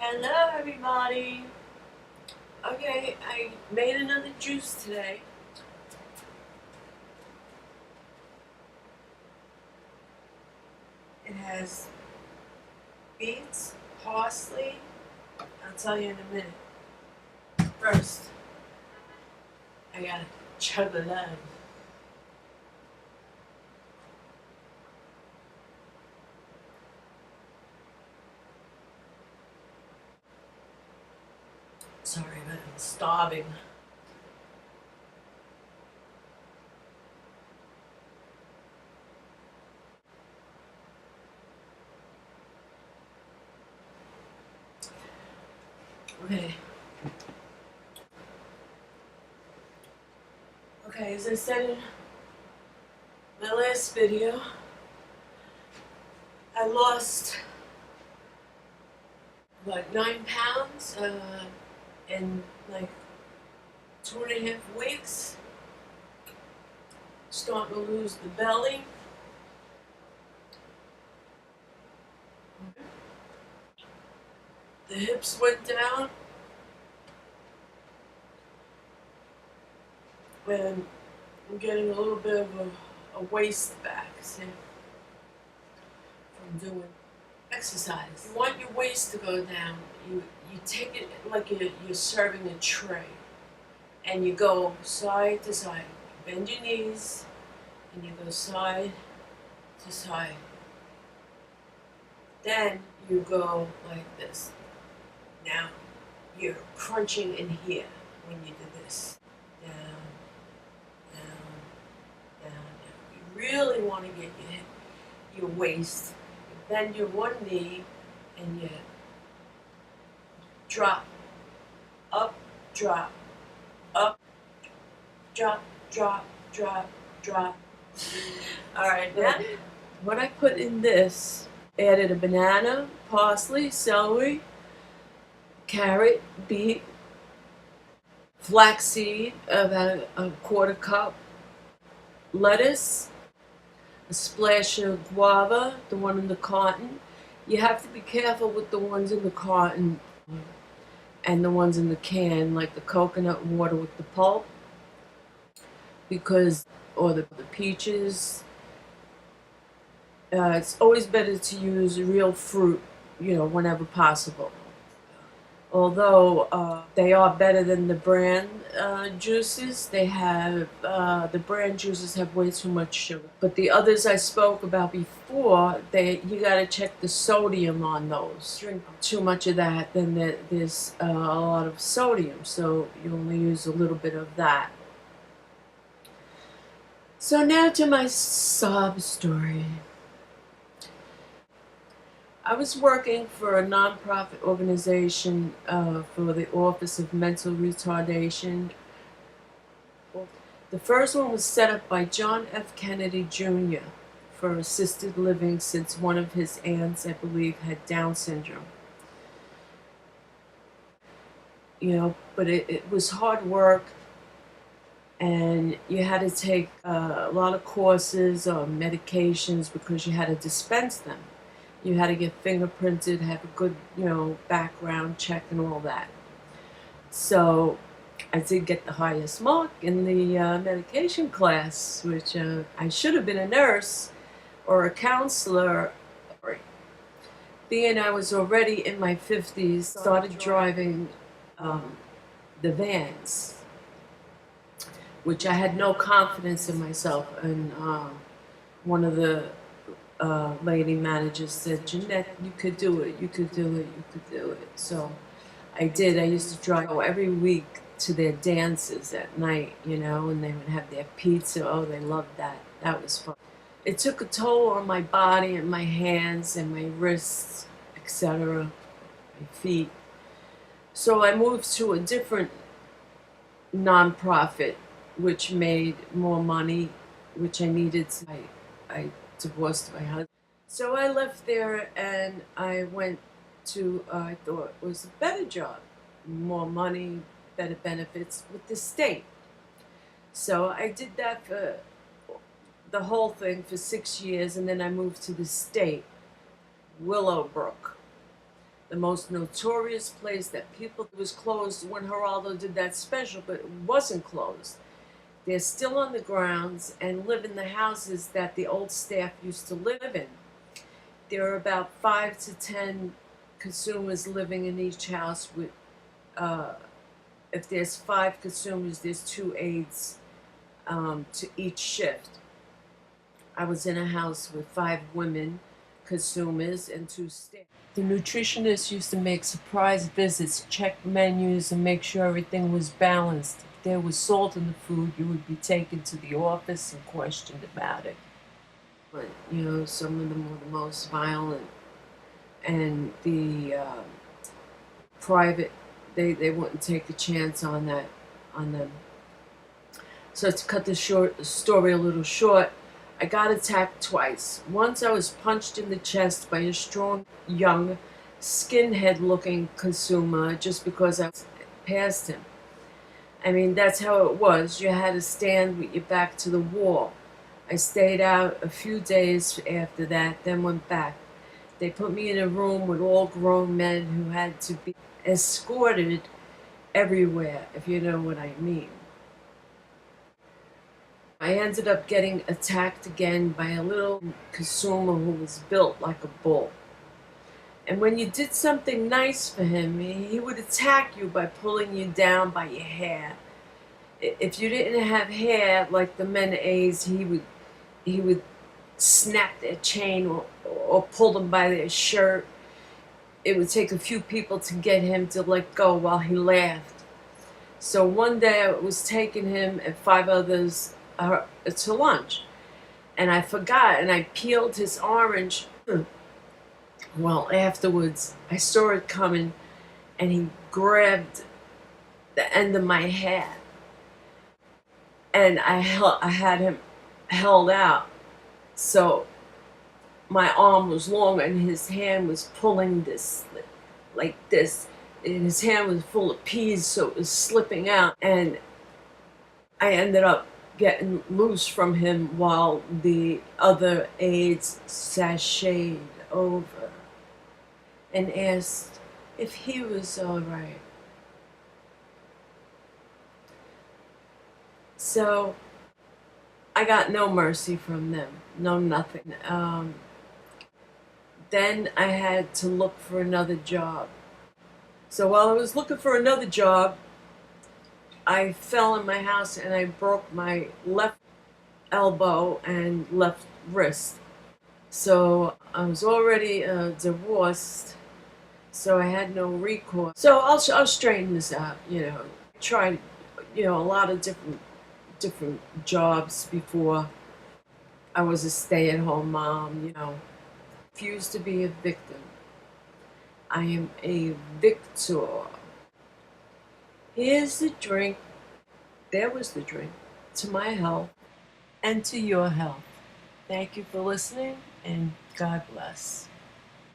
Hello everybody! Okay, I made another juice today. It has beets, parsley. I'll tell you in a minute. First, I gotta chug the lime. Sorry, but I'm starving. Okay. Okay, as I said in my last video, I lost like 9 pounds in like 2.5 weeks. Starting to lose the belly. The hips went down. And I'm getting a little bit of a waist back, see, from doing exercise. You want your waist to go down. You take it like you're serving a tray, and you go side to side. Bend your knees, and you go side to side. Then you go like this. Now you're crunching in here when you do this. Down, down, down, down. You really want to get your waist. You bend your one knee and you drop, up, drop, up, drop, drop, drop, drop. All right, now what I put in this, added a banana, parsley, celery, carrot, beet, flaxseed, about a quarter cup, lettuce, a splash of guava, the one in the carton. You have to be careful with the ones in the carton and the ones in the can, like the coconut water with the pulp, because, or the peaches. It's always better to use real fruit, whenever possible. Although they are better than the brand juices, the brand juices have way too much sugar. But the others I spoke about before, you got to check the sodium on those. Drink too much of that, then there's a lot of sodium, so you only use a little bit of that. So now to my sob story. I was working for a nonprofit organization for the Office of Mental Retardation. The first one was set up by John F. Kennedy Jr. for assisted living, since one of his aunts, I believe, had Down syndrome. But it was hard work, and you had to take a lot of courses or medications because you had to dispense them. You had to get fingerprinted, have a good, background check and all that. So I did get the highest mark in the medication class, which I should have been a nurse or a counselor. Being I was already in my 50s, started driving the vans, which I had no confidence in myself. And one of the lady managers said, "Jeanette, you could do it, you could do it, you could do it." So I did. I used to drive every week to their dances at night, and they would have their pizza. Oh, they loved that. That was fun. It took a toll on my body and my hands and my wrists, etc., my feet. So I moved to a different nonprofit, which made more money, which I needed. I divorced my husband. So I left there and I went to, I thought it was a better job, more money, better benefits with the state. So I did that for the whole thing for 6 years, and then I moved to the state, Willowbrook. the most notorious place that people, it was closed when Geraldo did that special, but it wasn't closed. They're still on the grounds and live in the houses that the old staff used to live in. There are about 5 to 10 consumers living in each house with, if there's 5 consumers, there's 2 aides to each shift. I was in a house with 5 women consumers and 2 staff. The nutritionist used to make surprise visits, check menus, and make sure everything was balanced. If there was salt in the food, you would be taken to the office and questioned about it. But, you know, some of them were the most violent, and the private, they wouldn't take a chance on them. So to cut the story a little short, I got attacked twice. Once I was punched in the chest by a strong, young, skinhead-looking consumer just because I was past him. I mean, that's how it was. You had to stand with your back to the wall. I stayed out a few days after that, then went back. They put me in a room with all grown men who had to be escorted everywhere, if you know what I mean. I ended up getting attacked again by a little consumer who was built like a bull. And when you did something nice for him, he would attack you by pulling you down by your hair. If you didn't have hair like the men aides, he would snap their chain or pull them by their shirt. It would take a few people to get him to let go while he laughed. So one day I was taking him and 5 others to lunch, and I forgot, and I peeled his orange. Well, afterwards I saw it coming, and he grabbed the end of my hair, and I had him held out, so my arm was long and his hand was pulling this like this, and his hand was full of peas, so it was slipping out, and I ended up getting loose from him while the other aides sashayed over and asked if he was all right. So I got no mercy from them, no nothing. Then I had to look for another job. So while I was looking for another job, I fell in my house and I broke my left elbow and left wrist. So I was already divorced, so I had no recourse. So I'll straighten this out, you know. Tried, you know, a lot of different jobs before I was a stay-at-home mom, you know. Refused to be a victim. I am a victor. Here's the drink, there was the drink, to my health and to your health. Thank you for listening, and God bless.